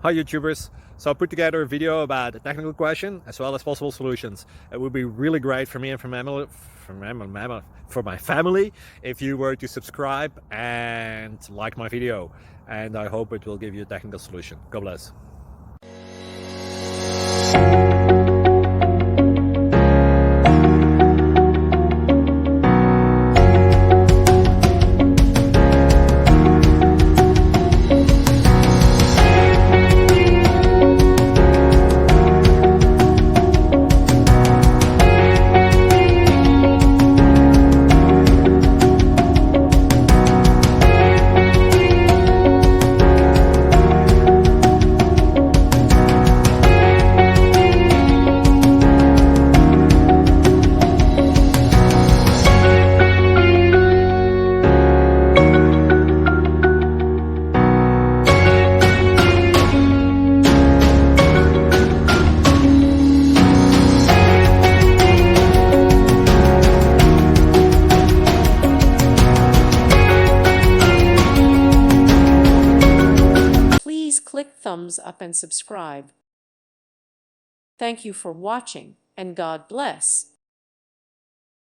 Hi YouTubers! So I put together a video about a technical question as well as possible solutions. It would be really great for me and for my family if you were to subscribe and like my video, and I hope it will give you a technical solution. God bless. Please click thumbs up and subscribe. Thank you for watching, and God bless.